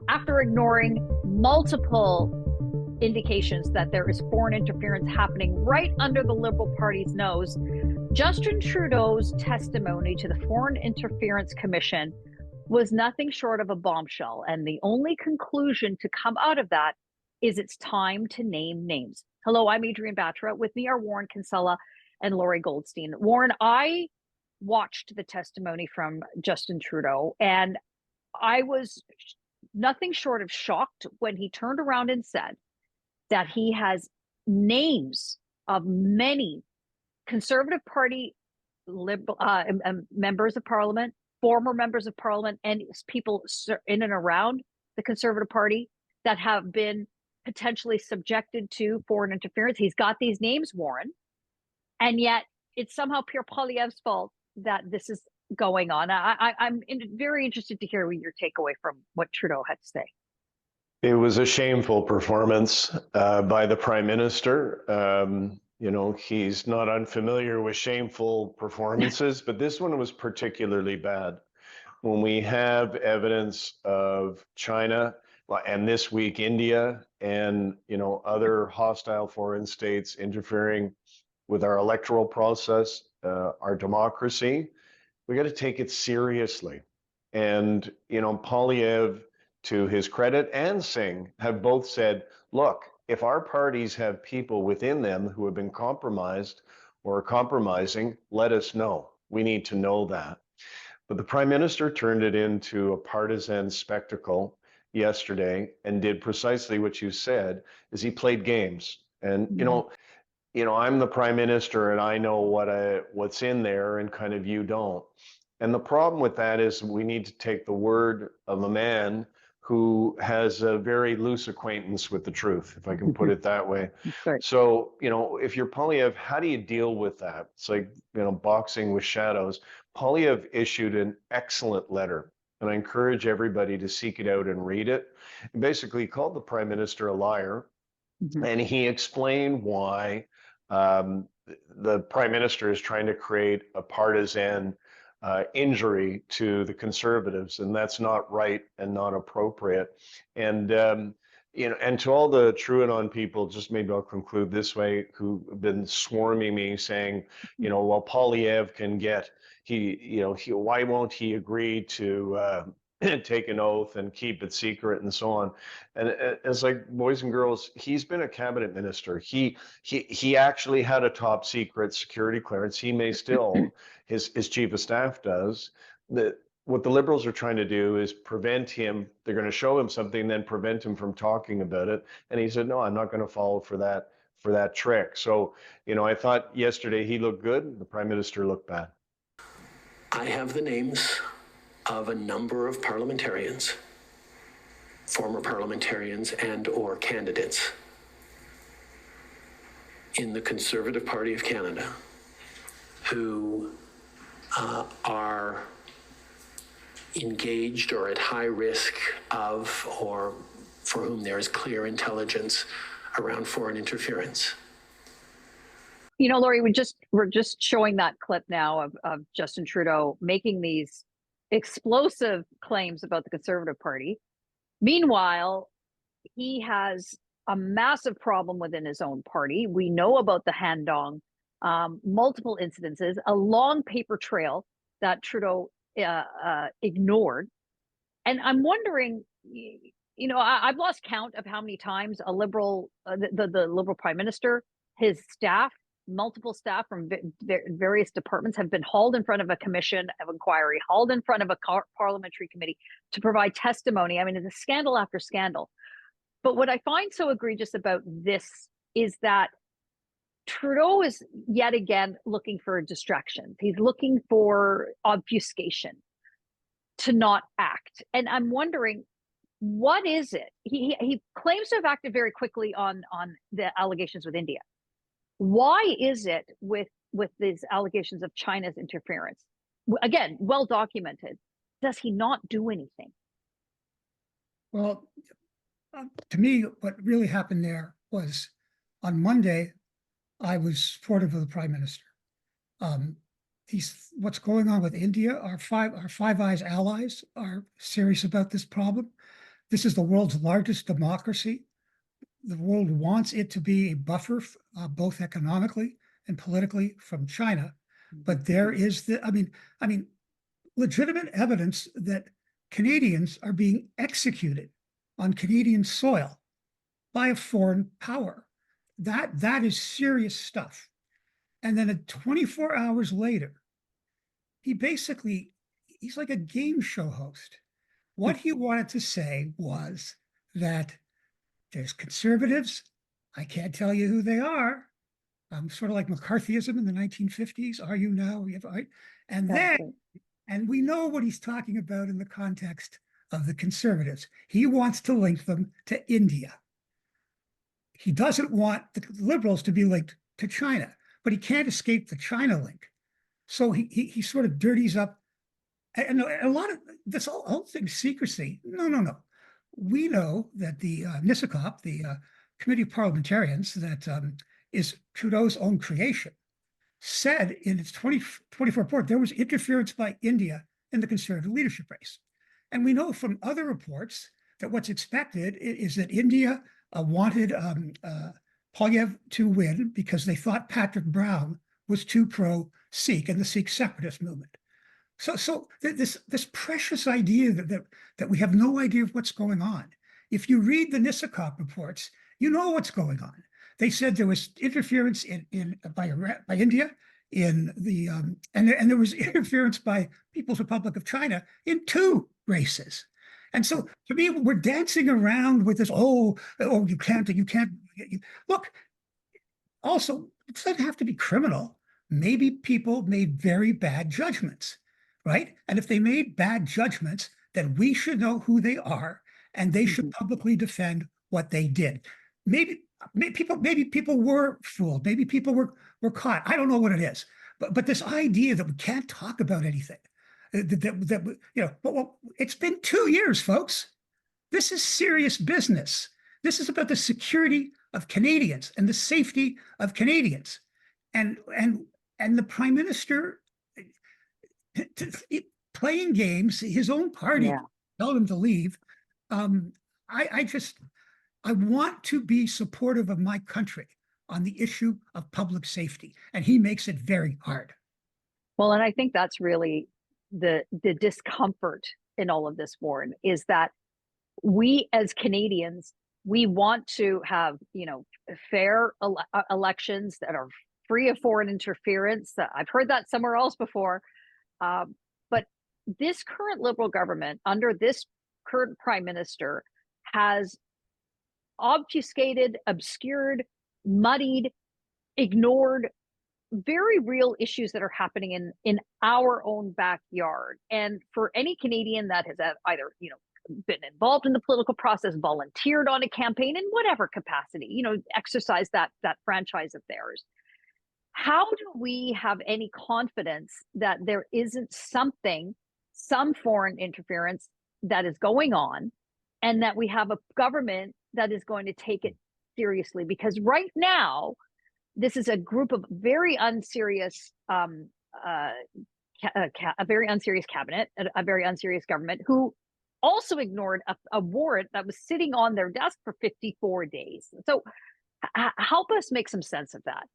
after ignoring multiple indications that there is foreign interference happening right under the Liberal Party's nose. Justin Trudeau's testimony to the Foreign Interference Commission was nothing short of a bombshell. And the only conclusion to come out of that is it's time to name names. Hello, I'm Adrienne Batra. With me are Warren Kinsella and Lorrie Goldstein. Warren, I watched the testimony from Justin Trudeau, and I was nothing short of shocked when he turned around and said that he has names of many Conservative Party members of Parliament, former members of Parliament, and people in and around the Conservative Party that have been potentially subjected to foreign interference. He's got these names, Warren, and yet it's somehow Pierre Poilievre's fault that this is going on. I'm very interested to hear your takeaway from what Trudeau had to say. It was a shameful performance by the Prime Minister. You know, he's not unfamiliar with shameful performances, but this one was particularly bad. When we have evidence of China, and this week India, and other hostile foreign states interfering with our electoral process, our democracy, we got to take it seriously. And Poilievre, to his credit, and Singh have both said, look, if our parties have people within them who have been compromised or are compromising, let us know. We need to know that. But the Prime Minister turned it into a partisan spectacle yesterday and did precisely what you said, is he played games. And, I'm the Prime Minister and I know what's in there, and kind of you don't. And the problem with that is we need to take the word of a man who has a very loose acquaintance with the truth, if I can put it that way. Right. So, if you're Poilievre, how do you deal with that? It's like, boxing with shadows. Poilievre issued an excellent letter, and I encourage everybody to seek it out and read it. He basically called the Prime Minister a liar, and he explained why the Prime Minister is trying to create a partisan injury to the Conservatives, and that's not right and not appropriate. And and to all the Trudeau people, just maybe I'll conclude this way, who have been swarming me saying, well, Poilievre can get why won't he agree to take an oath and keep it secret and so on. And it's like, boys and girls, he's been a cabinet minister. He actually had a top secret security clearance. He may still, his chief of staff does. What the Liberals are trying to do is prevent him. They're going to show him something, then prevent him from talking about it. And he said, no, I'm not going to fall for that trick. So, I thought yesterday he looked good. The Prime Minister looked bad. I have the names of a number of parliamentarians, former parliamentarians and or candidates in the Conservative Party of Canada who are engaged or at high risk of, or for whom there is clear intelligence around foreign interference. Lorrie, we're just showing that clip now of Justin Trudeau making these explosive claims about the Conservative Party. Meanwhile, he has a massive problem within his own party. We know about the Han-Dong, multiple incidences, a long paper trail that Trudeau ignored. And I'm wondering, I've lost count of how many times a Liberal, the Liberal Prime Minister, his staff, multiple staff from various departments have been hauled in front of a commission of inquiry, hauled in front of a parliamentary committee to provide testimony. I mean, it's a scandal after scandal. But what I find so egregious about this is that Trudeau is yet again looking for distractions. He's looking for obfuscation to not act. And I'm wondering, what is it? He claims to have acted very quickly on the allegations with India. Why is it with these allegations of China's interference, again, well documented, does he not do anything? Well, to me, what really happened there was on Monday, I was supportive of the Prime Minister. What's going on with India, our Five Eyes allies are serious about this problem. This is the world's largest democracy. The world wants it to be a buffer, both economically and politically, from China. But there is I mean, legitimate evidence that Canadians are being executed on Canadian soil by a foreign power. That is serious stuff. And then 24 hours later, he's like a game show host. What he wanted to say was that there's conservatives. I can't tell you who they are. Sort of like McCarthyism in the 1950s. Are you now? And then, and we know what he's talking about in the context of the conservatives. He wants to link them to India. He doesn't want the liberals to be linked to China, but he can't escape the China link. So he sort of dirties up. And a lot of this whole thing, secrecy. No. We know that the NISACOP, the Committee of Parliamentarians, that is Trudeau's own creation, said in its 2024 report there was interference by India in the Conservative leadership race. And we know from other reports that what's expected is that India wanted Polyev to win because they thought Patrick Brown was too pro-Sikh and the Sikh separatist movement. So this precious idea that we have no idea of what's going on. If you read the NISACOP reports, you know what's going on. They said there was interference by India in the and there was interference by People's Republic of China in 2 races. And so to me, we're dancing around with this. You can't. Look. Also, it doesn't have to be criminal. Maybe people made very bad judgments, right? And if they made bad judgments, then we should know who they are, and they should publicly defend what they did. Maybe people were fooled. Maybe people were caught. I don't know what it is, but this idea that we can't talk about anything, well, it's been 2 years, folks. This is serious business. This is about the security of Canadians and the safety of Canadians, and the Prime Minister playing games. His own party told him to leave. I want to be supportive of my country on the issue of public safety, and he makes it very hard. Well, and I think that's really the discomfort in all of this, Warren, is that we as Canadians, we want to have, fair elections that are free of foreign interference. I've heard that somewhere else before. But this current Liberal government, under this current Prime Minister, has obfuscated, obscured, muddied, ignored very real issues that are happening in our own backyard. And for any Canadian that has either, been involved in the political process, volunteered on a campaign in whatever capacity, exercise that franchise of theirs, how do we have any confidence that there isn't some foreign interference that is going on, and that we have a government that is going to take it seriously? Because right now, this is a group of very unserious, a very unserious cabinet, a very unserious government, who also ignored a warrant that was sitting on their desk for 54 days. So help us make some sense of that.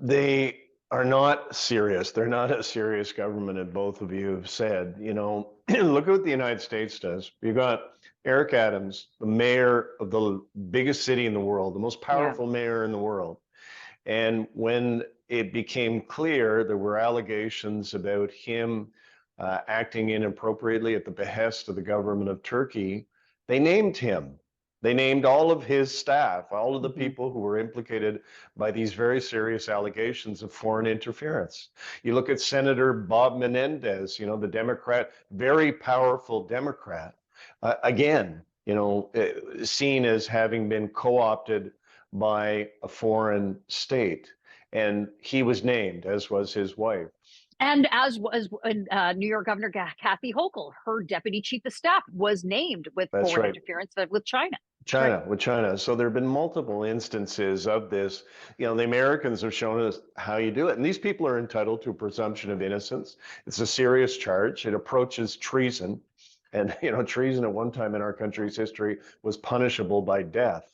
They are not serious. They're not a serious government, as both of you have said. Look at what the United States does. You've got Eric Adams, the mayor of the biggest city in the world, the most powerful mayor in the world. And when it became clear there were allegations about him acting inappropriately at the behest of the government of Turkey, they named him. They named all of his staff, all of the people who were implicated by these very serious allegations of foreign interference. You look at Senator Bob Menendez, the Democrat, very powerful Democrat, again, seen as having been co-opted by a foreign state. And he was named, as was his wife. And as was New York Governor Kathy Hochul, her deputy chief of staff was named with foreign interference with China. With China. So there have been multiple instances of this. The Americans have shown us how you do it. And these people are entitled to a presumption of innocence. It's a serious charge. It approaches treason. And, treason at one time in our country's history was punishable by death.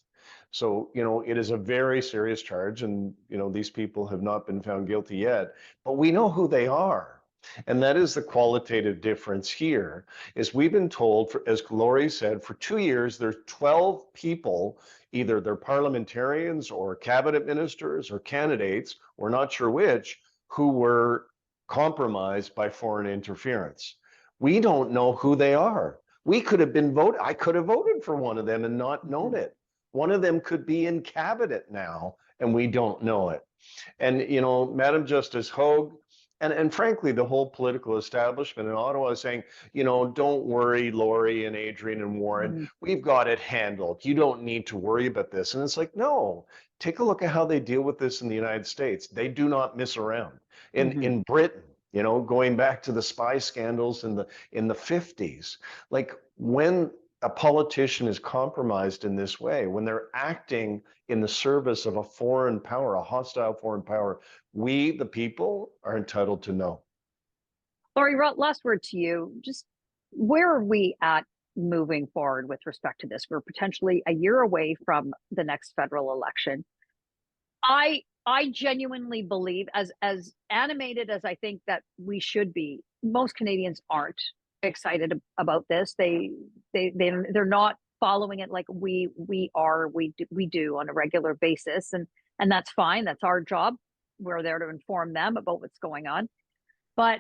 So, it is a very serious charge, and, these people have not been found guilty yet, but we know who they are. And that is the qualitative difference here, is we've been told, as Lorrie said, for 2 years, there's 12 people, either they're parliamentarians or cabinet ministers or candidates, we're not sure which, who were compromised by foreign interference. We don't know who they are. We could have been voted. I could have voted for one of them and not known it. One of them could be in cabinet now, and we don't know it. And, Madam Justice Hogue, and frankly, the whole political establishment in Ottawa is saying, don't worry, Lorrie and Adrienne and Warren, we've got it handled. You don't need to worry about this. And it's like, no, take a look at how they deal with this in the United States. They do not miss around. In Britain, going back to the spy scandals in the 50s, like when a politician is compromised in this way, when they're acting in the service of a foreign power, a hostile foreign power, we, the people, are entitled to know. Lorrie, last word to you. Just where are we at moving forward with respect to this? We're potentially a year away from the next federal election. I genuinely believe, as animated as I think that we should be, most Canadians aren't excited about this. They're not following it like we do on a regular basis, and that's fine. That's our job. We're there to inform them about what's going on. But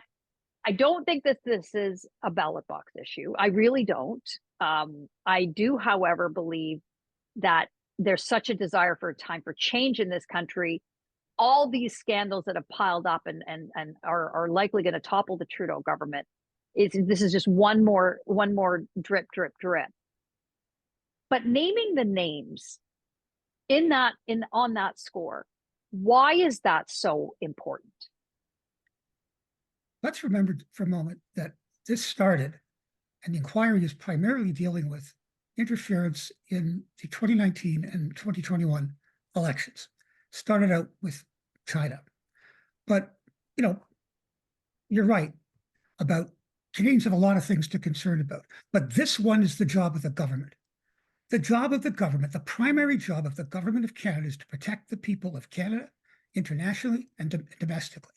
I don't think that this is a ballot box issue. I really don't. I do, however, believe that there's such a desire for a time for change in this country. All these scandals that have piled up and are likely going to topple the Trudeau government. This is just one more drip. But naming the names on that score, why is that so important? Let's remember for a moment that this started, and the inquiry is primarily dealing with interference in the 2019 and 2021 elections. Started out with China. But, you're right about Canadians have a lot of things to concern about. But this one is the job of the government. The job of the government, the primary job of the government of Canada, is to protect the people of Canada internationally and domestically.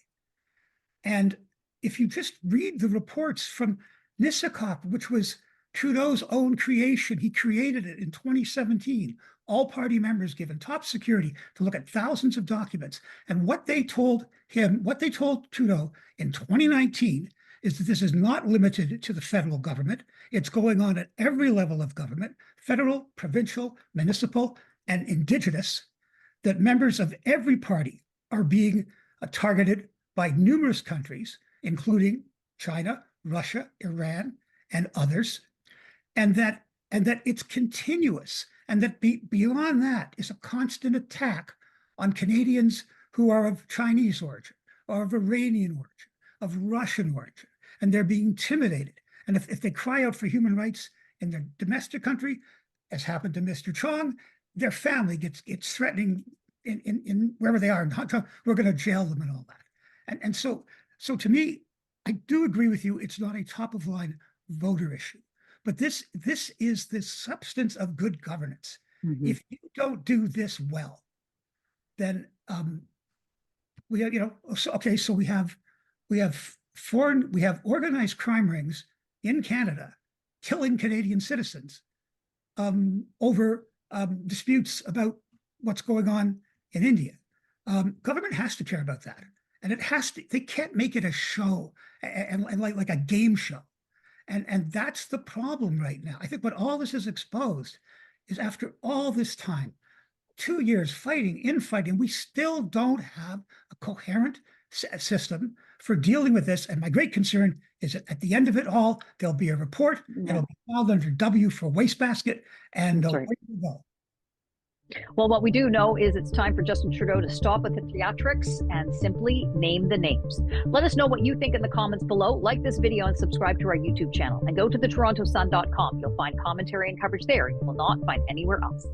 And if you just read the reports from NISACOP, which was Trudeau's own creation, he created it in 2017, all party members given top security to look at thousands of documents. And what they told Trudeau in 2019 is that this is not limited to the federal government. It's going on at every level of government, federal, provincial, municipal, and Indigenous, that members of every party are being targeted by numerous countries, including China, Russia, Iran, and others, and that it's continuous, and that beyond that is a constant attack on Canadians who are of Chinese origin, or of Iranian origin, of Russian origin, and they're being intimidated. And if they cry out for human rights in their domestic country, as happened to Mr. Chong, their family gets threatening in wherever they are in Hong Kong. We're going to jail them and all that. And so to me, I do agree with you. It's not a top of line voter issue, but this is the substance of good governance. Mm-hmm. If you don't do this well, then we have, so we have organized crime rings in Canada killing Canadian citizens over disputes about what's going on in India. Government has to care about that. And they can't make it a show and like a game show. And that's the problem right now. I think what all this has exposed is, after all this time, 2 years infighting, we still don't have a coherent system for dealing with this. And my great concern is that at the end of it all, there'll be a report, and it'll be filed under W for wastebasket, and away we go. Well, what we do know is it's time for Justin Trudeau to stop with the theatrics and simply name the names. Let us know what you think in the comments below. Like this video and subscribe to our YouTube channel. And go to thetorontosun.com. You'll find commentary and coverage there you will not find anywhere else.